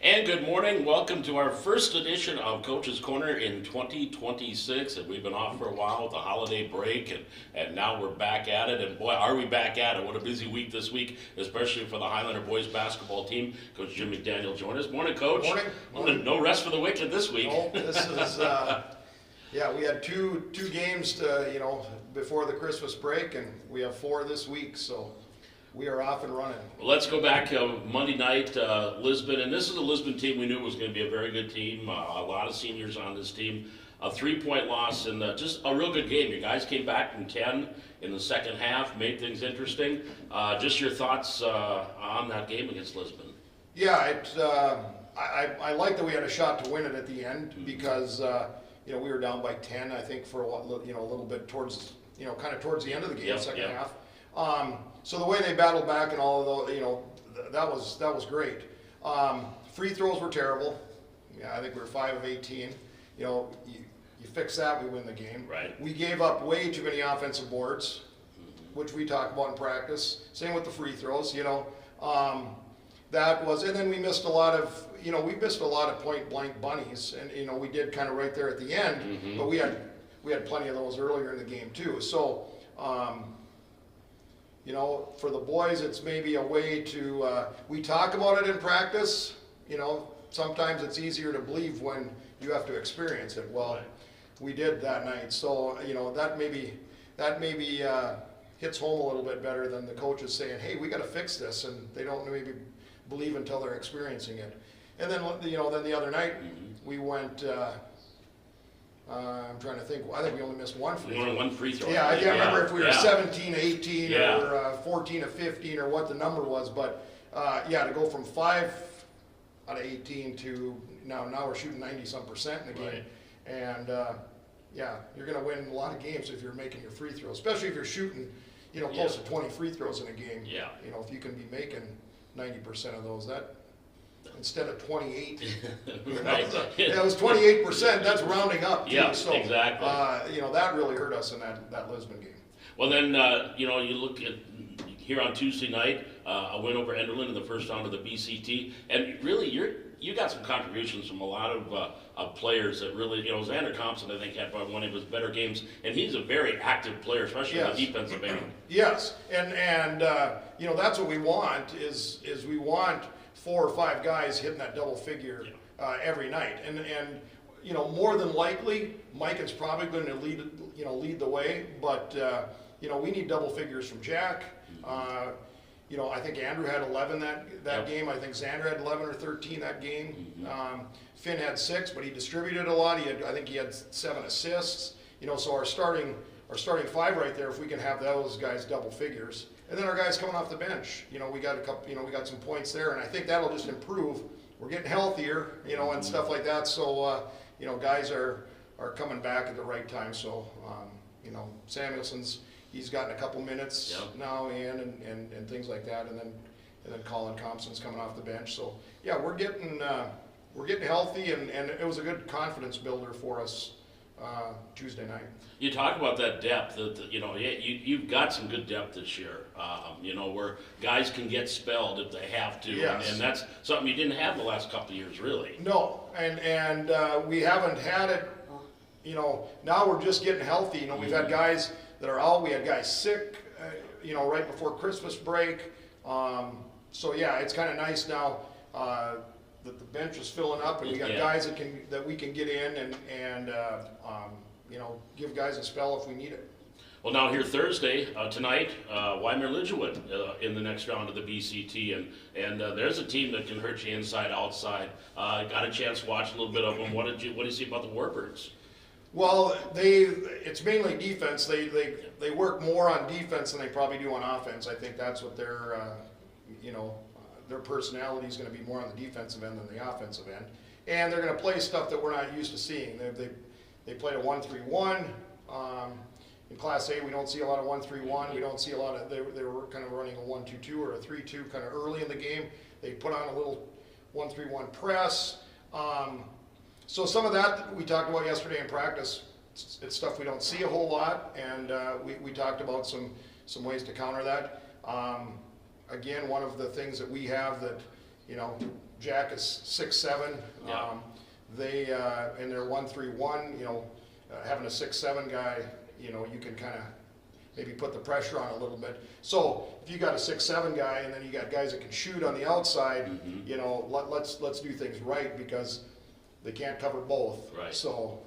And good morning. Welcome to our first edition of Coach's Corner in 2026. And we've been off for a while with the holiday break, and now we're back at it. And boy, are we back at it. What a busy week this week, especially for the Highlander boys basketball team. Coach Jim McDaniel joined us. Morning, Coach. Morning. No rest for the wicked this week. No, this is, yeah, we had two games before the Christmas break, and we have 4 this week, so we are off and running. Well, let's go back Monday night, Lisbon, and this is a Lisbon team we knew was going to be a very good team. A lot of seniors on this team. A 3-point loss and just a real good game. You guys came back from 10 in the second half, made things interesting. Just your thoughts on that game against Lisbon? Yeah, I like that we had a shot to win it at the end because we were down by 10, I think, for a little bit towards kind of towards the end of the game, second half. So the way they battled back and all of those, that was great. Free throws were terrible. Yeah, I think we were 5 of 18. You fix that, we win the game. Right. We gave up way too many offensive boards, which we talked about in practice. Same with the free throws. That was, and then we missed a lot of, point blank bunnies, and we did kind of right there at the end. But we had plenty of those earlier in the game too. So. For the boys, it's maybe a way to, we talk about it in practice, sometimes it's easier to believe when you have to experience it. Well, we did that night, so, that maybe hits home a little bit better than the coaches saying, hey, we got to fix this, and they don't maybe believe until they're experiencing it. And then, then the other night, we went, I'm trying to think. I think we only missed one free throw. Only one free throw. Yeah, I can't remember if we were 17, 18, Yeah. or 14 of 15, or what the number was. But to go from 5 out of 18 to now we're shooting 90-some% in the game. Right. And you're going to win a lot of games if you're making your free throws, especially if you're shooting, close to 20 free throws in a game. Yeah. If you can be making 90% of those, that. Instead of 28, Right. It was 28%. That's rounding up too. Yeah, so, exactly. That really hurt us in that Lisbon game. Well, then you look at here on Tuesday night, a win over Enderlin in the first round of the BCT, and really you got some contributions from a lot of players that really, Xander Thompson, I think, had one of his better games, and he's a very active player, especially on the defensive end. Yes, and that's what we want is we want 4 or 5 guys hitting that double figure every night, and more than likely Mike is probably going to lead the way, but we need double figures from Jack. I think Andrew had 11 that game. I think Xander had 11 or 13 that game. Finn had 6, but he distributed a lot. I think he had 7 assists. So our starting 5 right there, if we can have those guys double figures. And then our guys coming off the bench, we got a couple, we got some points there, and I think that'll just improve. We're getting healthier, and stuff like that. So, guys are coming back at the right time. So, Samuelson's, he's gotten a couple minutes now and things like that, and then Colin Thompson's coming off the bench. So, yeah, we're getting healthy, and it was a good confidence builder for us Tuesday night. You talk about that depth. You've got some good depth this year. Where guys can get spelled if they have to, and that's something you didn't have the last couple of years, really. No, and we haven't had it. Now we're just getting healthy. We've had guys that are out. We had guys sick. Right before Christmas break. So yeah, it's kind of nice now. That the bench is filling up, and we got guys that we can get in and give guys a spell if we need it. Well, now here Thursday tonight, Weimar-Lidgewood in the next round of the BCT, and there's a team that can hurt you inside outside. Got a chance to watch a little bit of them. What do you see about the Warbirds? Well, it's mainly defense. They work more on defense than they probably do on offense. I think that's what their personality is going to be more on the defensive end than the offensive end, and they're going to play stuff that we're not used to seeing. They played a 1-3-1. In Class A, we don't see a lot of 1-3-1. We don't see a lot of. They were kind of running a 1-2-2 or a 3-2 kind of early in the game. They put on a little 1-3-1 press. So some of that we talked about yesterday in practice. It's stuff we don't see a whole lot, and we talked about some ways to counter that. Again, one of the things that we have that you know, Jack is 6'7". Yeah. They, and they're 1-3-1, you know, having a 6'7" guy, you know, you can kind of maybe put the pressure on a little bit. So if you got a 6'7" guy and then you got guys that can shoot on the outside, you know, let's do things right because they can't cover both. Right. So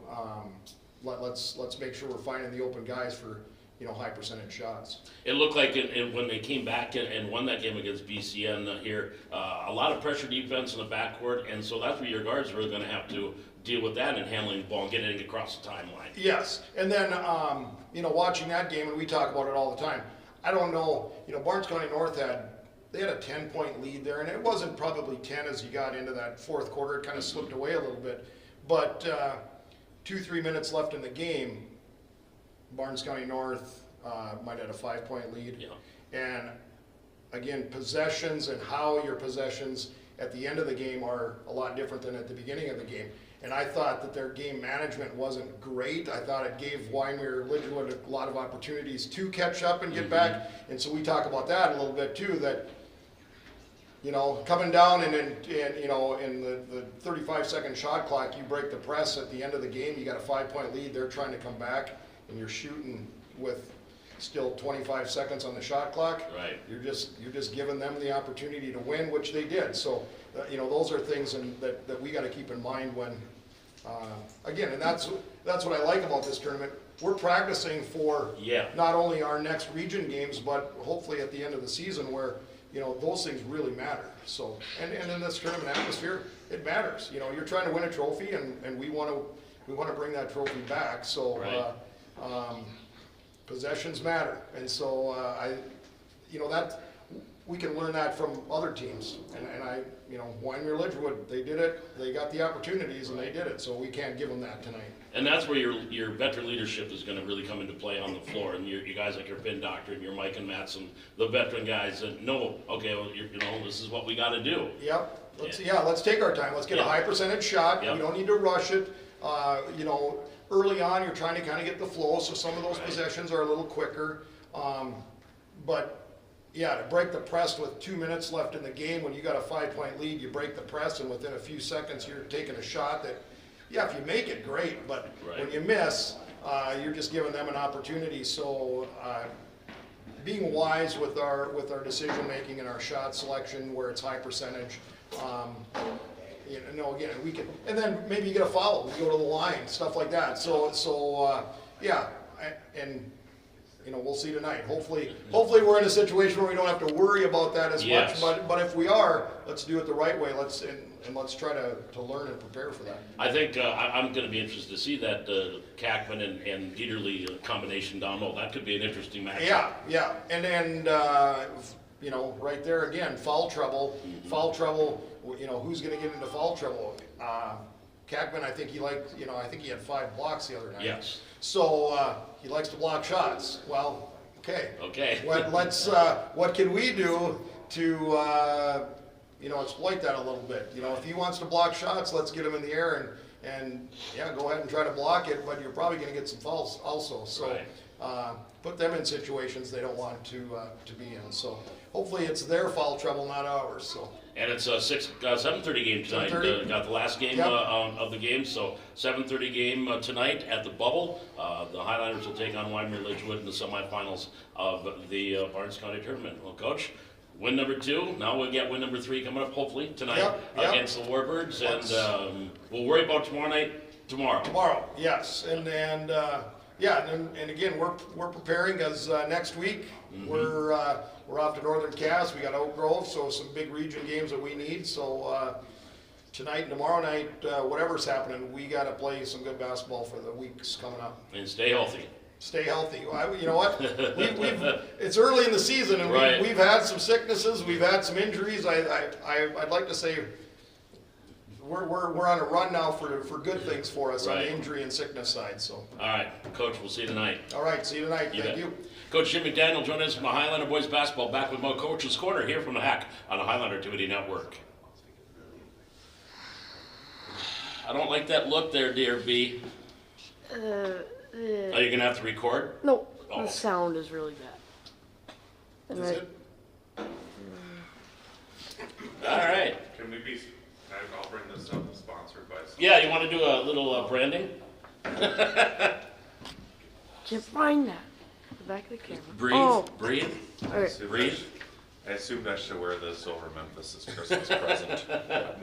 let's make sure we're finding the open guys for, you know, high percentage shots. It looked like when they came back and won that game against BCN here, a lot of pressure defense in the backcourt, and so that's where your guards are really going to have to deal with that and handling the ball and getting it across the timeline. Yes, and then, you know, watching that game, and we talk about it all the time, I don't know, you know, Barnes County North they had a 10-point lead there, and it wasn't probably 10 as you got into that fourth quarter. It kind of slipped away a little bit. But 2-3 minutes left in the game, Barnes County North might have had a 5-point lead. Yeah. And again, possessions and how your possessions at the end of the game are a lot different than at the beginning of the game. And I thought that their game management wasn't great. I thought it gave Wyoming Lidgewood a lot of opportunities to catch up and get back. And so we talk about that a little bit too, that, you know, coming down and you know, in the 35-second shot clock, you break the press at the end of the game, you got a 5-point lead, they're trying to come back, and you're shooting with still 25 seconds on the shot clock. Right. You're just giving them the opportunity to win, which they did. So, you know, those are things that we got to keep in mind when, again, and that's what I like about this tournament. We're practicing for not only our next region games, but hopefully at the end of the season where, you know, those things really matter. So, and in this tournament atmosphere, it matters. You know, you're trying to win a trophy, and we want to bring that trophy back. So, possessions matter, and so you know, that we can learn that from other teams. And I, you know, Wyoming Lidgewood, they did it. They got the opportunities, and they did it. So we can't give them that tonight. And that's where your veteran leadership is going to really come into play on the floor. And you guys like your Ben Doctor and your Mike and Matson, the veteran guys that know, okay, well, you know, this is what we got to do. Yep. Let's take our time. Let's get a high percentage shot. We don't need to rush it. You know, early on, you're trying to kind of get the flow, so some of those possessions are a little quicker. But yeah, to break the press with 2 minutes left in the game, when you got a 5-point lead, you break the press, and within a few seconds, you're taking a shot that, yeah, if you make it, great, but when you miss, you're just giving them an opportunity. So being wise with our decision making and our shot selection, where it's high percentage. You know, again, we can, and then maybe you get a foul, we go to the line, stuff like that. So yeah, and you know, we'll see tonight. Hopefully we're in a situation where we don't have to worry about that as much. But if we are, let's do it the right way. Let's try to learn and prepare for that. I think I'm going to be interested to see that Kackman and Dieterle combination down low. That could be an interesting match. Yeah, and you know, right there again, foul trouble. You know, who's going to get into foul trouble? Kackman, I think I think he had 5 blocks the other night. Yes. So he likes to block shots. Well, okay. Let's what can we do to you know, exploit that a little bit? You know, if he wants to block shots, let's get him in the air and yeah, go ahead and try to block it. But you're probably going to get some fouls also. So put them in situations they don't want to be in. So hopefully it's their foul trouble, not ours. So. And it's a 7:30 game tonight. Got the last game of the game, so 7:30 game tonight at the Bubble. The Highlanders will take on Wyoming Lidgewood in the semifinals of the Barnes County Tournament. Well, Coach, win number 2. Now we'll get win number 3 coming up hopefully tonight against the Warbirds, and we'll worry about tomorrow night tomorrow. Tomorrow, yes, and yeah, and again we're preparing because next week we're off to Northern Cass. We got Oak Grove, so some big region games that we need. So tonight and tomorrow night, whatever's happening, we got to play some good basketball for the weeks coming up. And stay healthy. Stay healthy. You know what? It's early in the season, and we've had some sicknesses. We've had some injuries. I'd like to say we're on a run now for good things for us on the injury and sickness side. So. All right, Coach. We'll see you tonight. All right. See you tonight. Thank you. Coach Jim McDaniel joining us from the Highlander Boys Basketball. Back with more Coach's Corner here from the Hack on the Highlander Activity Network. I don't like that look there, dear B. Are you going to have to record? No, the sound is really bad. Is it? All right. Please, I'll bring this up, sponsored by someone. Yeah, you want to do a little branding? Can't find that. The back of the camera. Breathe, Oh, breathe, all right. breathe. I assumed I should wear this over Memphis' Christmas present. Yeah.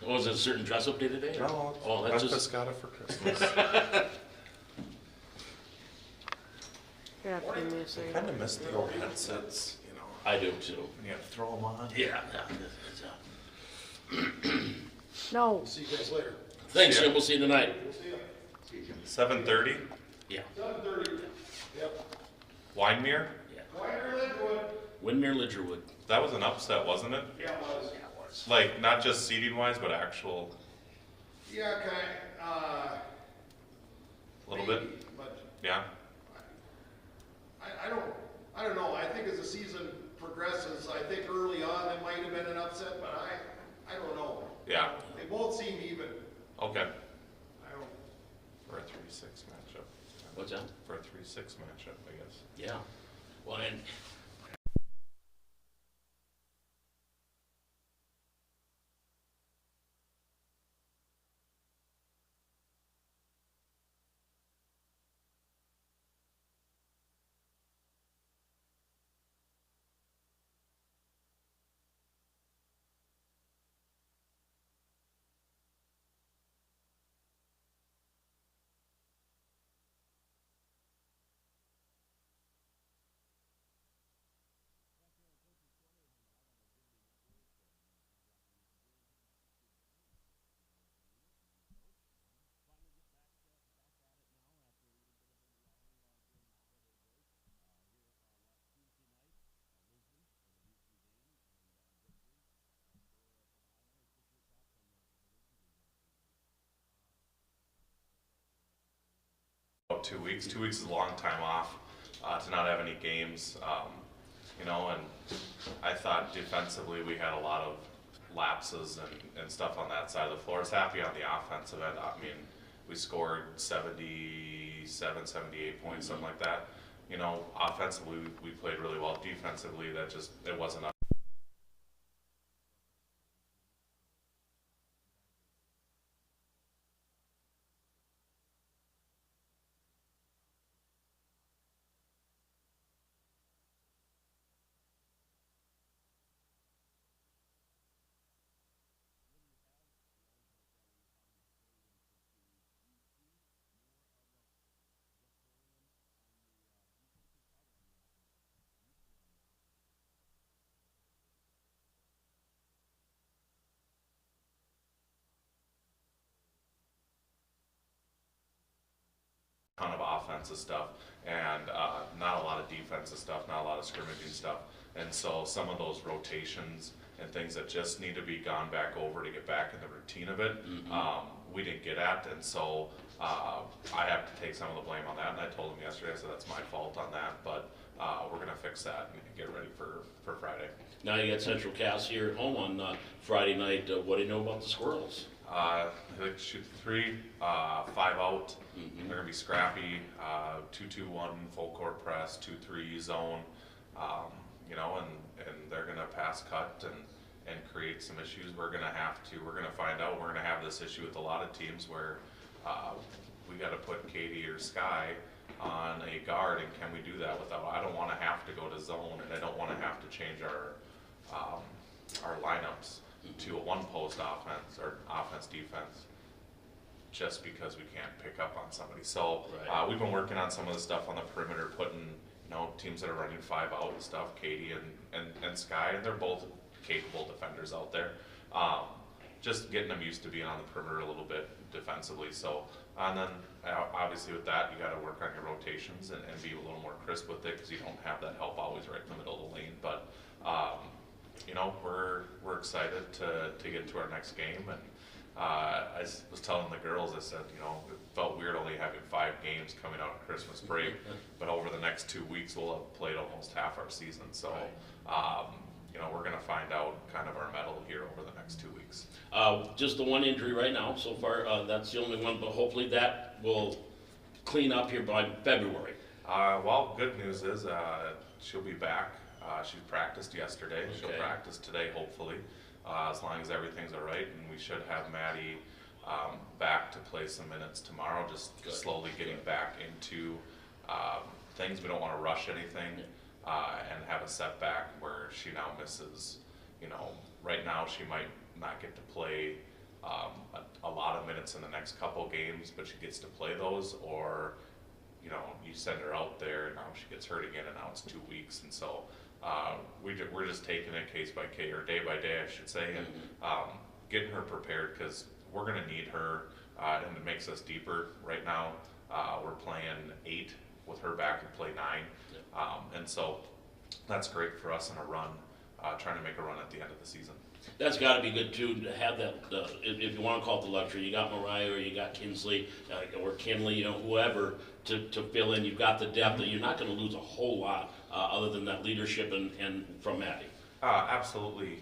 Oh, was it a certain dress up day today? or- No, Oh, that's Memphis just, got it for Christmas. You're gonna have to give me a second. Kind of miss the old headsets, you know. I do too. When you have to throw them on. Yeah. No. See you guys later. Thanks, Yeah. Jim. We'll see you tonight. 7:30, Yeah. 7:30. Yep. Winemere. Wider Linwood. Windmere Lidgerwood. That was an upset, wasn't it? Yeah, it was. Like, not just seating wise, but actual, Yeah, a little bit, maybe, but yeah. I don't know. I think as the season progresses, I think early on it might have been an upset, but I don't know. Yeah, They both seem even. okay. I don't. For a 3-6 matchup. What's that? For a 3-6 matchup, I guess. Yeah. Well, and About 2 weeks. 2 weeks is a long time off to not have any games, you know, and I thought defensively we had a lot of lapses and stuff on that side of the floor. I was happy on the offensive end. I mean, we scored 77, 78 points, something like that. You know, offensively we played really well. Defensively, it wasn't up. Ton of offensive stuff and not a lot of defensive stuff, not a lot of scrimmaging stuff. And so some of those rotations and things that just need to be gone back over to get back in the routine of it, we didn't get at. And so I have to take some of the blame on that. And I told him yesterday, I said, that's my fault on that. But we're going to fix that and get ready for Friday. now you got Central Cass here at home on Friday night. What do you know about the Squirrels? They like to shoot 3, 5 out. They're gonna be scrappy. 2-2-1 full court press, 2-3 zone. You know, and they're gonna pass cut and create some issues. We're gonna find out. We're gonna have this issue with a lot of teams where we got to put Katie or Sky on a guard, and can we do that without? I don't want to have to go to zone, and I don't want to have to change our lineups to a one post offense or offense defense just because we can't pick up on somebody. So Right. we've been working on some of the stuff on the perimeter, putting, you know, teams that are running 5 out and stuff, Katie and Sky, and they're both capable defenders out there. Just getting them used to being on the perimeter a little bit defensively. So, and then obviously with that, you got to work on your rotations and be a little more crisp with it, because you don't have that help always right in the middle of the lane. But you know, we're excited to get to our next game. And I was telling the girls, I said, you know, it felt weird only having 5 games coming out of Christmas break, but over the next 2 weeks we'll have played almost half our season. So you know, we're going to find out kind of our mettle here over the next 2 weeks. Just the one injury right now so far. That's the only one, but hopefully that will clean up here by February. Well, good news is she'll be back. She practiced yesterday. She'll Okay. practice today, hopefully. as long as everything's all right, and we should have Maddie back to play some minutes tomorrow, just Good. slowly getting back into things. We don't want to rush anything and have a setback where she now misses, right now she might not get to play a lot of minutes in the next couple games, but she gets to play those, or you send her out there, now she gets hurt again, and now it's 2 weeks, and so we're just taking it case by case, or day by day, I should say, and getting her prepared, because we're going to need her, and it makes us deeper. Right now, we're playing 8 with her back and play 9, and so that's great for us in a run, trying to make a run at the end of the season. That's got to be good too, to have that, if you want to call it the luxury, you got Mariah or you got Kinsley or Kinley, whoever to fill in. You've got the depth that you're not going to lose a whole lot other than that leadership and from Maddie. Absolutely,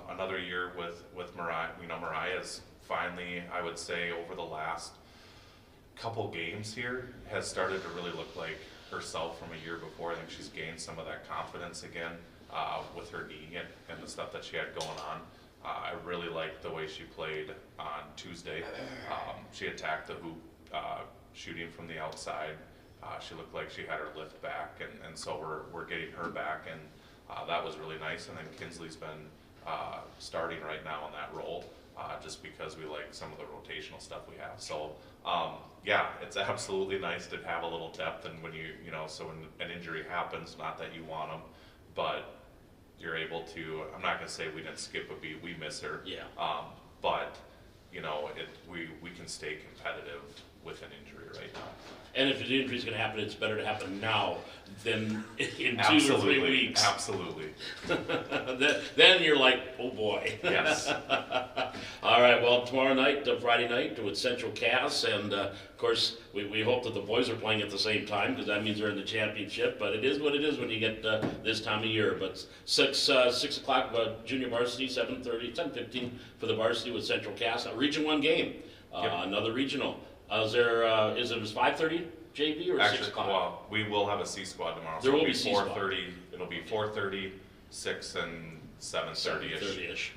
another year with Mariah. Mariah's finally, I would say, over the last couple games here, has started to really look like herself from a year before. I think she's gained some of that confidence again. With her knee and the stuff that she had going on. I really liked the way she played on Tuesday. She attacked the hoop, shooting from the outside. She looked like she had her lift back, and so we're getting her back, and that was really nice. And then Kinsley's been starting right now in that role, just because we like some of the rotational stuff we have. So yeah, it's absolutely nice to have a little depth, and when so when an injury happens, not that you want them, but you're able to, I'm not going to say we didn't skip a beat, we miss her. Yeah. But, we can stay competitive with an injury right now. And if the injury is going to happen, it's better to happen now than in 2 Absolutely. or 3 weeks. Absolutely. then you're like, oh boy. Yes. All right, well, tomorrow night, Friday night, with Central Cass, and of course, we hope that the boys are playing at the same time, because that means they're in the championship, but it is what it is when you get this time of year. But 6 o'clock junior varsity, 7:15 for the varsity with Central Cass, a Region 1 game, Yep. another regional. Is it 5:30 JV or 6 o'clock? Well, we will have a C squad tomorrow. There So will it'll be C squad. 4:30. It'll be 4:30, 6, and 7:30ish. 7:30-ish.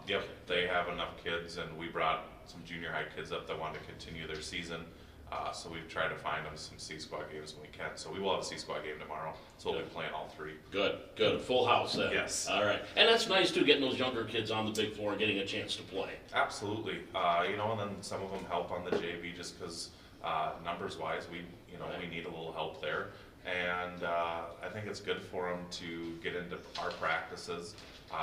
Yep, they have enough kids, and we brought some junior high kids up that want to continue their season. So we've tried to find them some C squad games when we can. So we will have a C squad game tomorrow. So we'll be playing all 3. Good. Full house then. Yes. All right. And that's nice too, getting those younger kids on the big floor and getting a chance to play. Absolutely. And then some of them help on the JV just because numbers wise, we need a little help there. And I think it's good for them to get into our practices.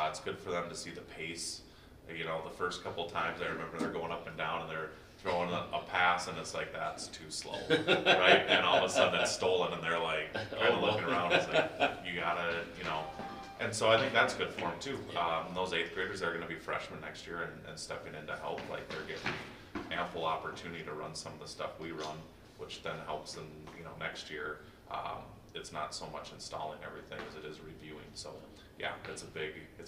It's good for them to see the pace. The first couple times I remember they're going up and down and they're throwing a pass and it's like, that's too slow, right? And all of a sudden it's stolen and they're like kind of looking around. It's like, you gotta, And so I think that's good for them too. Those 8th graders are going to be freshmen next year and stepping in to help. Like they're getting ample opportunity to run some of the stuff we run, which then helps them, next year. It's not so much installing everything as it is reviewing. So yeah, it's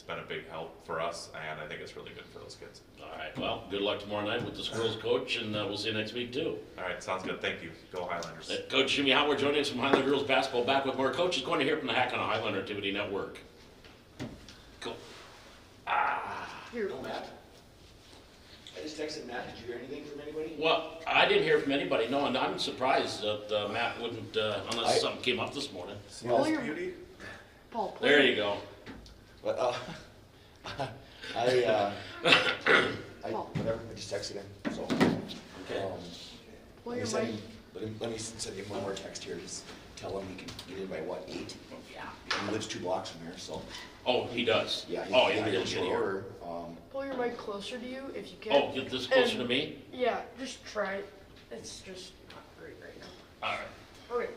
been a big help for us, and I think it's really good for those kids. All right. Well, good luck tomorrow night with the Squirrels coach, and we'll see you next week too. All right, sounds good. Thank you. Go Highlanders. Coach Jimmy Howard joining us from Highland Girls Basketball. Back with more. Coach is going to hear from the Hack on the Highlander Activity Network. Cool. Here. No, Matt. I just texted Matt. Did you hear anything from anybody? Well, I didn't hear from anybody. No, and I'm surprised that Matt wouldn't, unless something came up this morning. Pull your, Beauty. Paul, pull There your- you go. But, whatever. I just texted him. So, Okay. pull let me your send mic. him. Let me send him one more text here. Just tell him he can get in by what 8. Yeah. He lives 2 blocks from here, so Oh, he does. yeah. Oh, yeah, he'll he'll get get here. over. Pull your mic closer to you if you can. Oh, get this closer to And- me. Yeah, just try it. It's just not great right now. All right. Okay.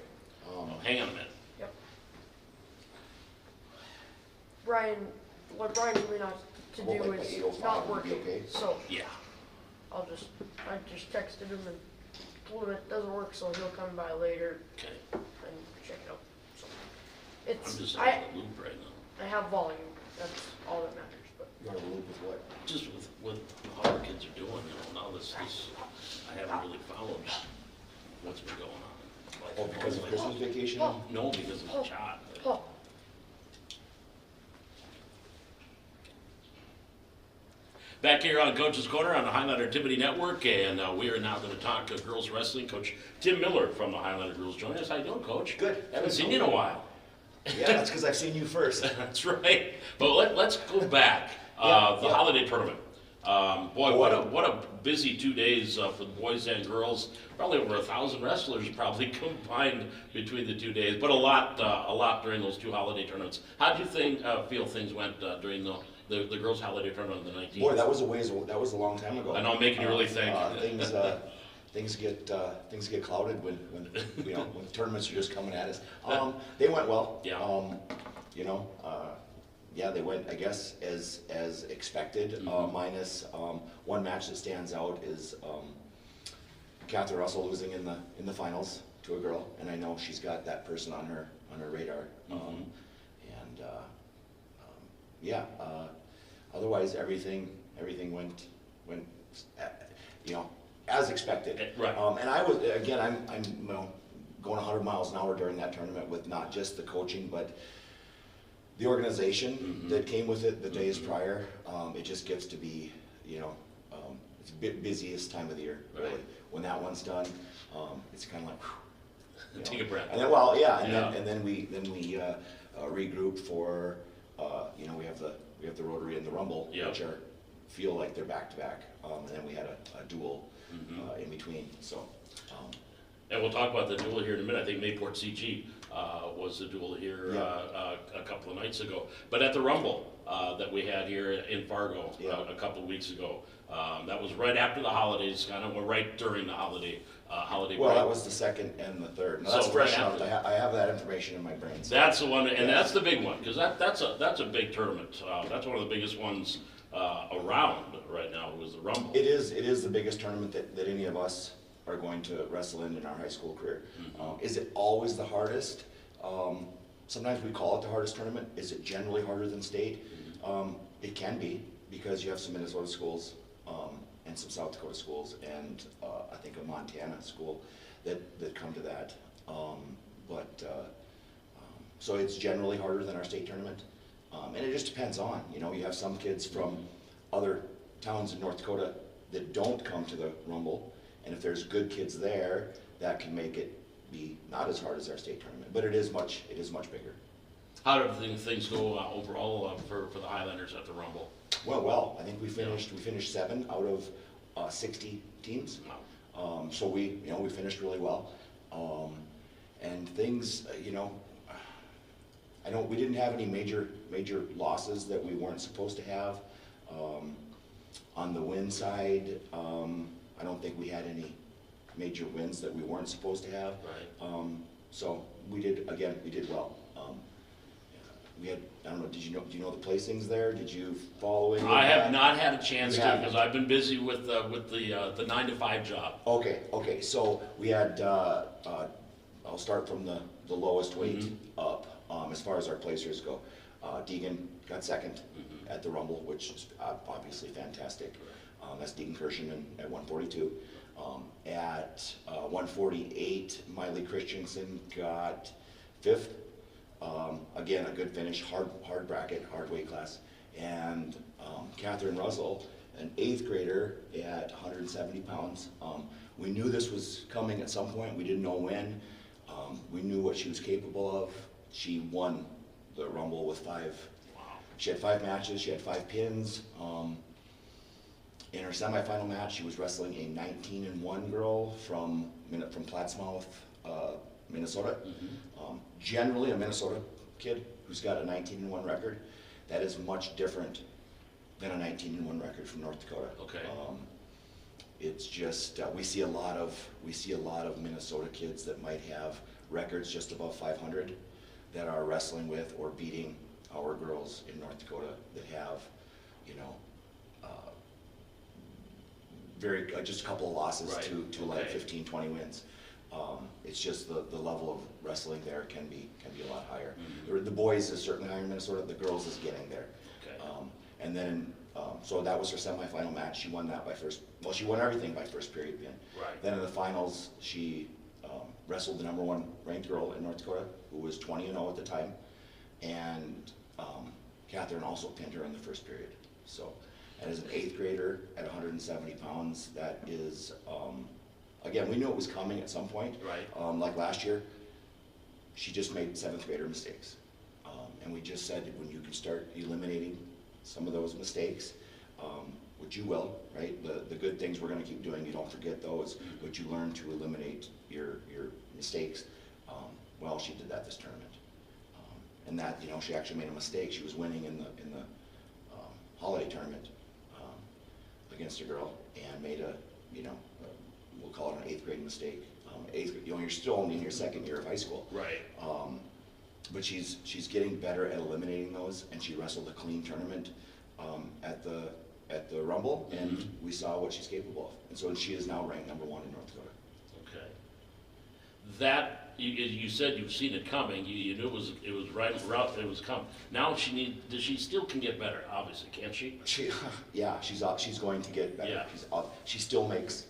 Oh, hang on a minute. Yep. Brian, what Brian told me not to Well, do like is 8:05 not would be working. okay. So Yeah. I just texted him and told him it doesn't work, so he'll come by later Okay. and check it out. So I'm it's just I out of the loop right now. have volume. That's all that matters. But You want to loop with what? Just with how our kids are doing, now this, I haven't really followed what's been going on. Like, Oh, because of like- Christmas vacation? Oh. No, because of the shot. Paul, Back here on Coach's Corner on the Highlander Activity Network, and we are now going to talk to girls wrestling. Coach Tim Miller from the Highlander Girls joining us. How you doing, Coach? Good. Haven't seen you in a while. Yeah, that's because I've seen you first. That's right. But let's go back. The holiday tournament. Boy, what a busy 2 days for the boys and girls. Probably over 1,000 wrestlers probably combined between the 2 days, but a lot during those two holiday tournaments. How do you feel things went during the girls' holiday tournament on the 19th? Boy, that was a long time ago. I know, I'm making you really think. Things get clouded when when tournaments are just coming at us. They went well. Yeah. Yeah, they went, I guess, as expected. Minus one match that stands out is Catherine Russell losing in the finals to a girl, and I know she's got that person on her radar. Otherwise everything went as expected. Right. And I was, again, I'm going 100 miles an hour during that tournament with not just the coaching, but the organization that came with it the days prior. It just gets to be, it's a bit busiest time of the year, really. Right. When that one's done, it's kind of like, whew, Take a breath. And then, then we regroup for, we have the Rotary and the Rumble, which feel like they're back to back. And then we had a duel in between. So. And we'll talk about the duel here in a minute. I think Mayport CG was the duel here a couple of nights ago. But at the Rumble that we had here in Fargo a couple of weeks ago, that was right after the holidays, kind of right during the holiday break. Well, that was the second and the third. Now, that's fresh enough. I have that information in my brain. So. That's the one, and that's the big one, because that's a big tournament. That's one of the biggest ones around right now, was the Rumble. It is the biggest tournament that any of us are going to wrestle in our high school career. Is it always the hardest? Sometimes we call it the hardest tournament. Is it generally harder than state? It can be, because you have some Minnesota schools and some South Dakota schools, and I think a Montana school that come to that. So it's generally harder than our state tournament. And it just depends on, you have some kids from other towns in North Dakota that don't come to the Rumble. And if there's good kids there, that can make it be not as hard as our state tournament, but it is much bigger. How did things go overall for the Highlanders at the Rumble? Well, I think we finished 7 out of 60 teams. Wow. So we finished really well, and things, I know we didn't have any major losses that we weren't supposed to have. On the win side, I don't think we had any major wins that we weren't supposed to have. Right. So we did well. We had, I don't know, do you know the placings there? Did you follow any of I have that? not had a chance to, because I've been busy with the 9 to 5 job. Okay, so we had, I'll start from the lowest weight up, as far as our placers go. Deegan got second at the Rumble, which is obviously fantastic. That's Deegan Kirshen at 142. At 148, Miley Christensen got 5th. Again, a good finish, hard bracket, hard weight class. And Catherine Russell, an 8th grader at 170 pounds. We knew this was coming at some point. We didn't know when. We knew what she was capable of. She won the Rumble with 5. Wow. She had 5 matches. She had 5 pins. In her semifinal match, she was wrestling a 19-1 girl from Plattsmouth, Minnesota. Generally, a Minnesota kid who's got a 19-1 record, that is much different than a 19-1 record from North Dakota. Okay. It's just we see a lot of Minnesota kids that might have records just above 500 that are wrestling with or beating our girls in North Dakota that have, just a couple of losses to like 15, 20 wins. It's just the level of wrestling there can be a lot higher. The boys is certainly higher in Minnesota. The girls is getting there. Okay. And then so that was her semifinal match. She won that by first. Well, she won everything by first period pin. Right. Then in the finals, she wrestled the #1 ranked girl in North Dakota, who was 20-0 at the time, and Catherine also pinned her in the first period. So And as an 8th grader at 170 pounds, that is, again, we knew it was coming at some point. Right. Like last year, she just made 7th grader mistakes. And we just said, when you can start eliminating some of those mistakes, which you will, right? The good things we're gonna keep doing, you don't forget those, but you learn to eliminate your mistakes. Well, she did that this tournament. And that, you know, she actually made a mistake. She was winning in the holiday tournament against a girl and made a, you know, we'll call it an 8th grade mistake. You know, you're still only in your 2nd year of high school. Right. But she's getting better at eliminating those, and she wrestled a clean tournament at the Rumble, and we saw what she's capable of. And so she is now ranked #1 in North Dakota. Okay. That, you said you've seen it coming, you knew it was right, it was coming. Now she still can get better, obviously, can't she? Yeah, she's going to get better. Yeah. She still makes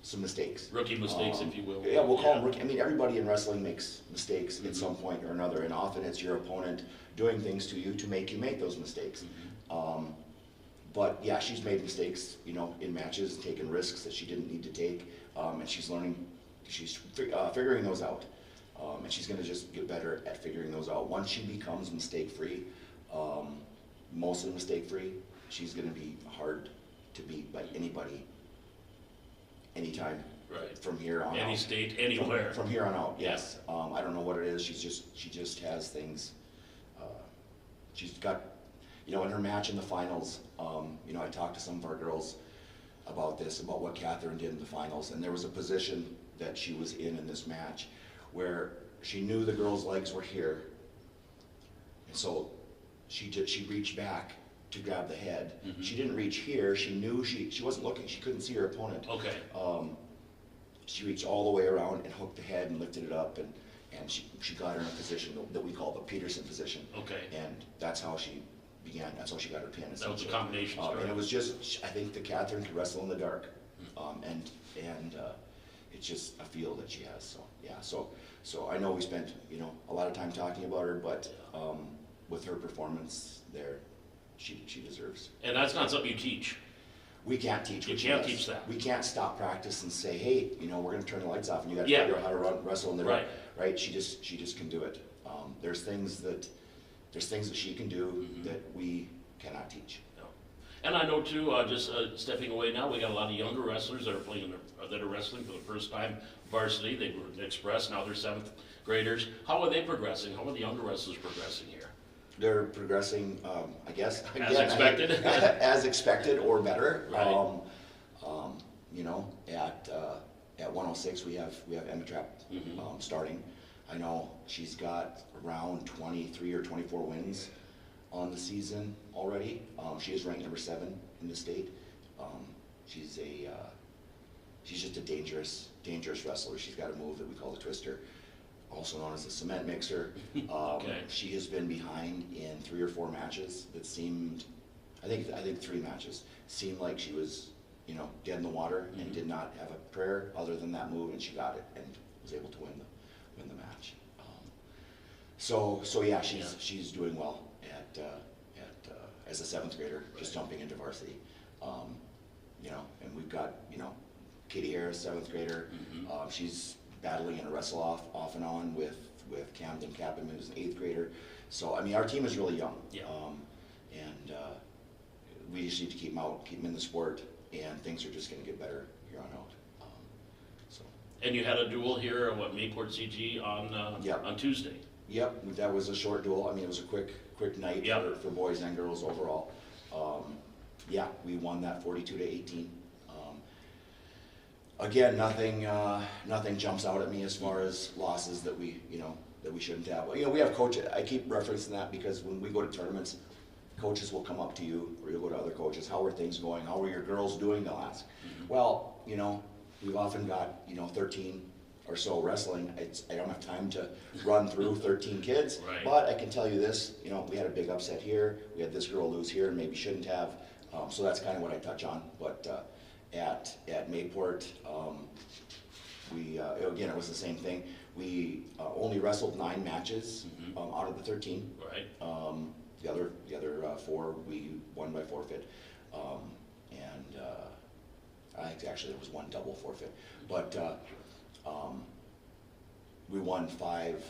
some mistakes. Rookie mistakes, if you will. Yeah, we'll call them rookie. I mean, everybody in wrestling makes mistakes at some point or another, and often it's your opponent doing things to you to make you make those mistakes. But yeah, she's made mistakes, you know, in matches, taken risks that she didn't need to take, and she's learning, she's figuring those out, and she's going to just get better at figuring those out. Once she becomes mistake-free, mostly mistake-free, she's going to be hard to beat by anybody, anytime. Right. From here on out. Any state, anywhere. From here on out, yes. I don't know what it is. She just has things. She's got, you know, in her match in the finals. You know, I talked to some of our girls about this, about what Catherine did in the finals, and there was a position that she was in this match where she knew the girl's legs were here, and so she reached back to grab the head. She didn't reach here. She knew she wasn't looking. She couldn't see her opponent. Okay. She reached all the way around and hooked the head and lifted it up, and she got her in a position that we call the Peterson position. Okay. And that's how she began. That's how she got her pin. That was a combination. And it was just, I think that Catherine could wrestle in the dark, and it's just a feel that she has. So yeah. So I know we spent, you know, a lot of time talking about her, but with her performance there, she deserves. And that's not something you teach. We can't teach. You can't teach that. We can't stop practice and say, hey, you know, we're going to turn the lights off and you got to figure out how to wrestle in the dark. Right? She just can do it. There's things that she can do that we cannot teach. No. And I know too, just stepping away now, we got a lot of younger wrestlers that are playing that are wrestling for the first time varsity. They were Express, now they're 7th graders. How are they progressing? How are the younger wrestlers progressing here? They're progressing, I guess. As expected? As expected or better. Right. You know, at 106 we have Emma Trapp starting. I know she's got around 23 or 24 wins on the season already. She is ranked #7 in the state. She's just a dangerous wrestler. She's got a move that we call the twister, also known as the cement mixer. Okay. She has been behind in 3 or 4 matches that seemed, I think 3 matches, seemed like she was, you know, dead in the water and did not have a prayer other than that move, and she got it and was able to win the match. So yeah, she's doing well as a 7th grader, just jumping into varsity. You know, and we've got, you know, Katie Harris, 7th grader. She's battling in a wrestle off and on with Camden Capman, who's an 8th grader. So I mean, our team is really young. Yeah. And we just need to keep them in the sport, and things are just going to get better here on out. And you had a duel here at Mayport CG on Tuesday. Yep, that was a short duel. I mean, it was a quick night for boys and girls overall. Yeah, we won that 42-18. Again, nothing jumps out at me as far as losses that we shouldn't have. You know, we have coaches. I keep referencing that because when we go to tournaments, coaches will come up to you, or you'll go to other coaches. How are things going? How are your girls doing? They'll ask. Well, you know, we've often got, you know, 13 or so wrestling. I don't have time to run through 13 kids, Right. But I can tell you this, you know, we had a big upset here. We had this girl lose here and maybe shouldn't have. So that's kind of what I touch on. But at Mayport, again, it was the same thing. We only wrestled 9 matches out of the 13. Right. The other 4 we won by forfeit. I think actually there was one double forfeit, but we won 5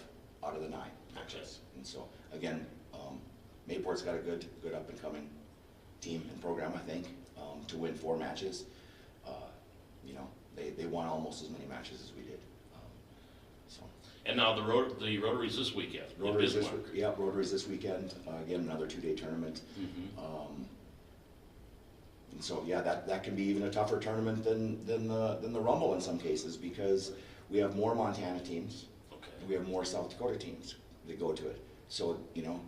out of the 9 matches. And so again, Mayport's got a good up and coming team and program, I think, to win 4 matches. You know, they won almost as many matches as we did. So. And now the Rotaries this weekend. Rotaries this weekend. Again, another 2-day tournament. And so, yeah, that can be even a tougher tournament than the Rumble in some cases, because we have more Montana teams, and we have more South Dakota teams that go to it. So, you know,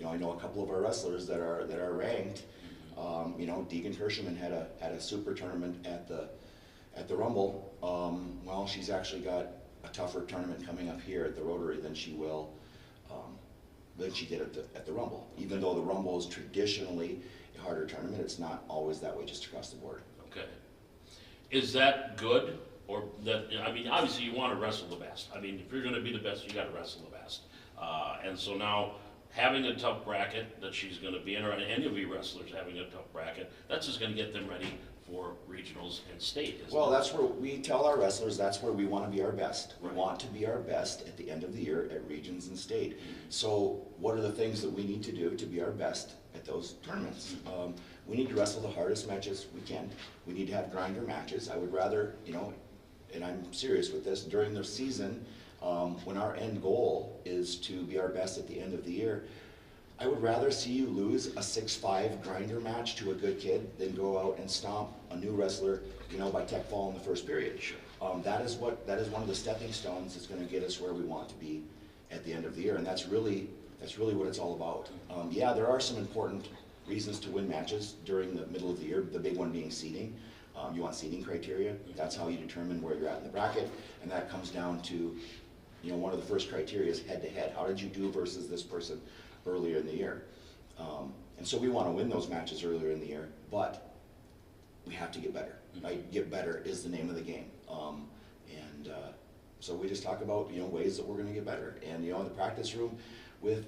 I know a couple of our wrestlers that are ranked. You know, Deegan Kirschman had a super tournament at the Rumble. Well, she's actually got a tougher tournament coming up here at the Rotary than she did at the Rumble. Even though the Rumble is traditionally a harder tournament, it's not always that way just across the board. Okay. Is that good? Or that, I mean, obviously you want to wrestle the best. I mean, if you're going to be the best, you got to wrestle the best. And so now, having a tough bracket that she's going to be in, or any of you wrestlers having a tough bracket, that's just going to get them ready for regionals and state, isn't Well, it? that's where we tell our wrestlers that's where we want to be our best. We want to be our best at the end of the year at regions and state. So what are the things that we need to do to be our best at those tournaments? We need to wrestle the hardest matches we can. We need to have grinder matches. I would rather, you know, and I'm serious with this, during the season, when our end goal is to be our best at the end of the year, I would rather see you lose a 6-5 grinder match to a good kid than go out and stomp a new wrestler, you know, by tech fall in the first period. That is one of the stepping stones that's going to get us where we want to be at the end of the year, and that's really what it's all about. Yeah, there are some important reasons to win matches during the middle of the year. The big one being seeding. You want seeding criteria. That's how you determine where you're at in the bracket, and that comes down to, you know, one of the first criteria is head-to-head. How did you do versus this person earlier in the year? And so we want to win those matches earlier in the year, but we have to get better, right? Get better is the name of the game. So we just talk about, you know, ways that we're going to get better. And, you know, in the practice room with,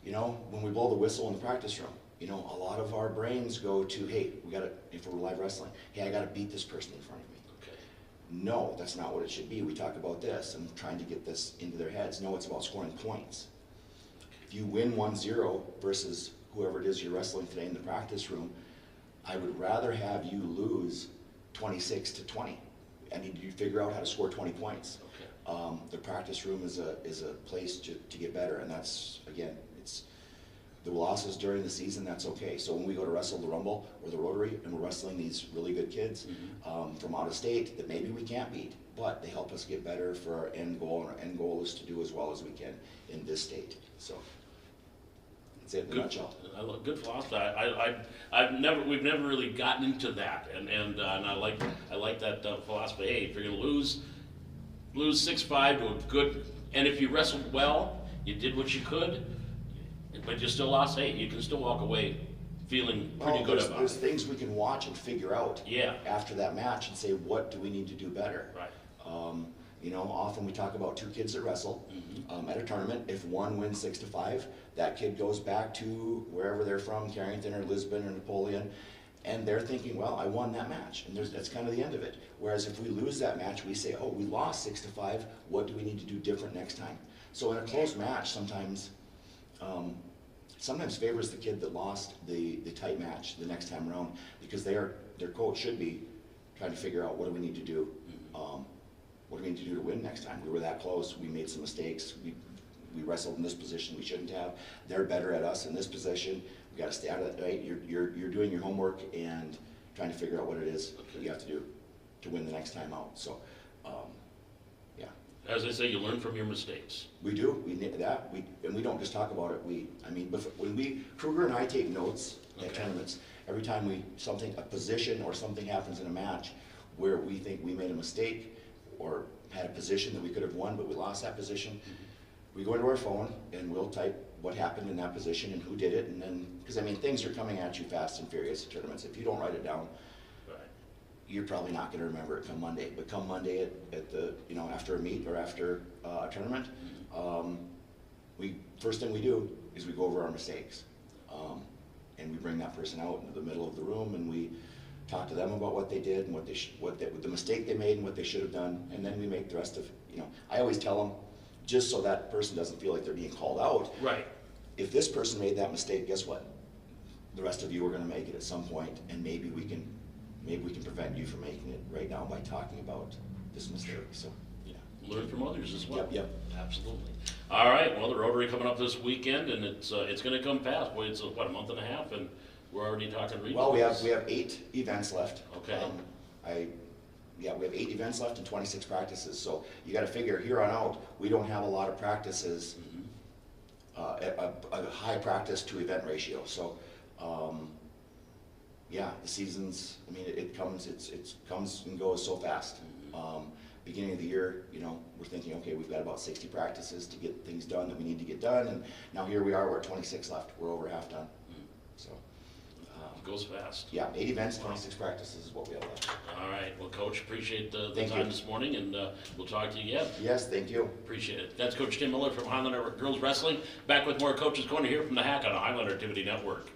you know, when we blow the whistle in the practice room, you know, a lot of our brains go to, hey, we got to, if we're live wrestling, hey, I got to beat this person in front of me. Okay. No, that's not what it should be. We talk about this and trying to get this into their heads. No, it's about scoring points. If you win 1-0 versus whoever it is you're wrestling today in the practice room, I would rather have you lose 26-20. I need you to figure out how to score 20 points. Okay. The practice room is a place to get better, and that's, again, it's the losses during the season, that's okay. So when we go to wrestle the Rumble or the Rotary and we're wrestling these really good kids from out of state that maybe we can't beat, but they help us get better for our end goal, and our end goal is to do as well as we can in this state. So that's it in a nutshell. Good philosophy. We've never really gotten into that, and I like that philosophy. Hey, if you're gonna lose 6-5 to a good, and if you wrestled well, you did what you could, but you still lost. Hey, you can still walk away feeling pretty good about it. There's things we can watch and figure out after that match and say, what do we need to do better? Right. You know, often we talk about 2 kids that wrestle at a tournament. If one wins 6-5, that kid goes back to wherever they're from, Carrington or Lisbon or Napoleon, and they're thinking, well, I won that match, and that's kind of the end of it. Whereas if we lose that match, we say, oh, we lost 6-5, what do we need to do different next time? So in a close match, sometimes favors the kid that lost the tight match the next time around, because their coach should be trying to figure out what do we need to do. What do we need to do to win next time? We were that close. We made some mistakes. We wrestled in this position we shouldn't have. They're better at us in this position. We got to stay out of that. Right? You're doing your homework and trying to figure out what it is that you have to do to win the next time out. So, yeah. As I say, you learn from your mistakes. We do. We need that. And we don't just talk about it. When Kruger and I take notes at tournaments, every time a position or something happens in a match where we think we made a mistake or had a position that we could have won, but we lost that position, we go into our phone and we'll type what happened in that position and who did it, and then, because I mean, things are coming at you fast and furious at tournaments. If you don't write it down, you're probably not going to remember it come Monday. But come Monday at the, you know, after a meet or after a tournament, first thing we do is we go over our mistakes, and we bring that person out into the middle of the room and we talk to them about what they did and the mistake they made and what they should have done, and then we make the rest of, I always tell them, just so that person doesn't feel like they're being called out. Right. If this person made that mistake, guess what? The rest of you are gonna make it at some point, and maybe we can prevent you from making it right now by talking about this mistake, so, yeah. Learn from others as well. Yep. Absolutely. All right, well, the Rotary coming up this weekend, and it's gonna come fast. Boy, it's what, a month and a half, and we're already talking regionals. Well, we have 8 events left. Okay. We have 8 events left and 26 practices, so you gotta figure here on out, we don't have a lot of practices, a high practice to event ratio, so, yeah, the season's, I mean, it comes and goes so fast. Beginning of the year, we're thinking, okay, we've got about 60 practices to get things done that we need to get done, and now here we are, we're at 26 left, we're over half done, so. It goes fast. Yeah, 8 events, 26 practices is what we have left. All right, well, Coach, appreciate the Thank time you. this morning, and we'll talk to you again. Yes, thank you. Appreciate it. That's Coach Tim Miller from Highlander Girls Wrestling. Back with more Coaches Corner here from the Hack on the Highlander Activity Network.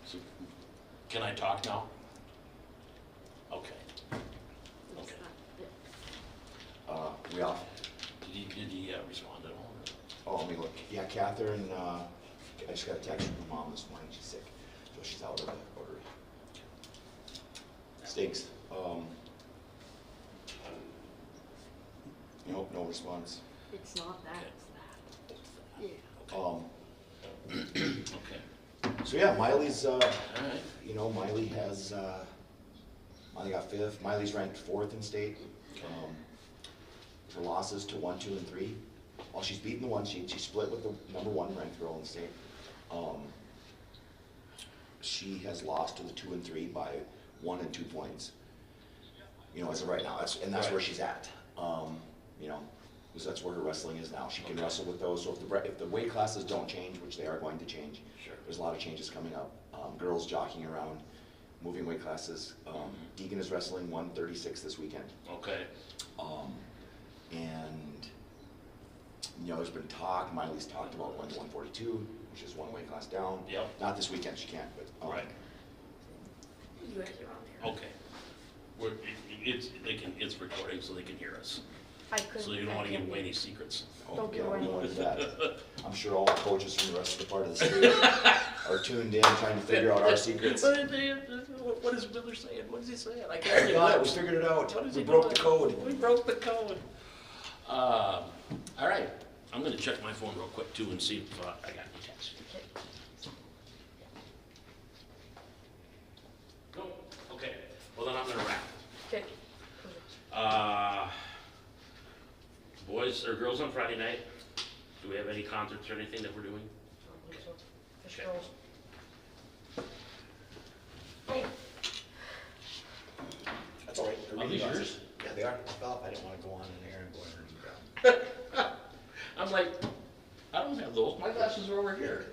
So, can I talk now? Okay. We off? Did he respond at all? Oh, let me look. Yeah, Catherine, I just got a text from her mom this morning, she's sick, so she's out of the Rotary. Stinks. Nope, no response. It's not that, it's that. Yeah. Okay. So yeah, Miley's, All right. Miley has, Miley got 5th. Miley's ranked 4th in state. Her losses to 1, 2, and 3. Well, she's beaten the 1 seed. She split with the number 1 ranked girl in the state. She has lost to the 2 and 3 by 1 and 2 points. As of right now, that's where she's at. Because that's where her wrestling is now. She can wrestle with those. So if the weight classes don't change, which they are going to change, Sure. there's a lot of changes coming up. Girls jockeying around, moving weight classes. Deegan is wrestling 136 this weekend. Okay. And there's been talk. Miley's talked about going to 142, which is 1 weight class down. Yep. Not this weekend, she can't. But Right. You guys are on there. Okay. It's recording so they can hear us. I couldn't. So you don't want to give away any secrets. Don't give away we don't want anything. that. I'm sure all the coaches from the rest of the part of the state are tuned in, trying to figure out our secrets. What is Miller saying? What is he saying? I can't We got it. We figured it out. What is We he broke doing? the code. We broke the code. All right. I'm going to check my phone real quick too and see if I got any text. No. Okay. Well, then I'm going to wrap. Okay. Boys or girls on Friday night? Do we have any concerts or anything that we're doing? I don't think so. Fish Okay. girls. Hey, That's all right. Are these yours? Yeah, they are. I felt I didn't want to go on in there and go in and grab them. I'm like, I don't have those. My glasses are over here.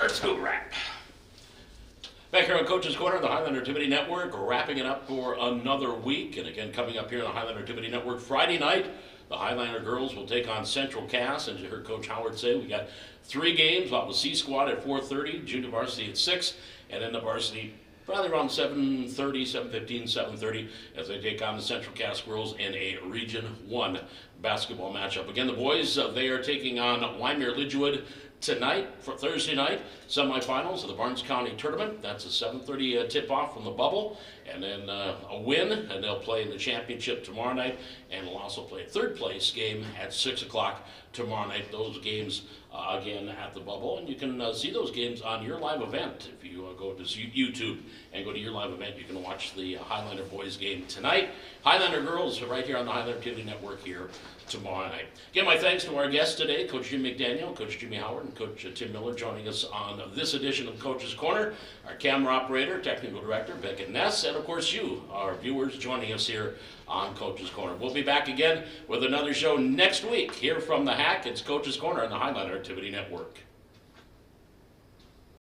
Let's go wrap. Back here on Coach's Corner, the Highlander Activity Network, wrapping it up for another week. And again, coming up here on the Highlander Activity Network Friday night, the Highlander girls will take on Central Cass. And you heard Coach Howard say we got 3 games. Off the C squad at 4:30, junior varsity at 6, and then the varsity probably around 7:30, 7:15, 7:30 as they take on the Central Cass girls in a Region 1 basketball matchup. Again, the boys, they are taking on Wymer Lidgewood tonight for Thursday night semifinals of the Barnes County Tournament. That's a 7:30 tip-off from the bubble, and then a win, and they'll play in the championship tomorrow night, and we'll also play a 3rd place game at 6 o'clock tomorrow night. Those games again at the bubble, and you can see those games on Your Live Event. If you go to YouTube and go to Your Live Event, you can watch the Highlander boys game tonight. Highlander girls right here on the Highlander Activity Network here tomorrow night. Again, my thanks to our guests today, Coach Jim McDaniel, Coach Jimmy Howard, and Coach Tim Miller joining us on this edition of Coach's Corner. Our camera operator, technical director, Beckett Ness, and of course you, our viewers, joining us here on Coach's Corner. We'll be back again with another show next week here from the Hack. It's Coach's Corner on the Highlander Activity Network.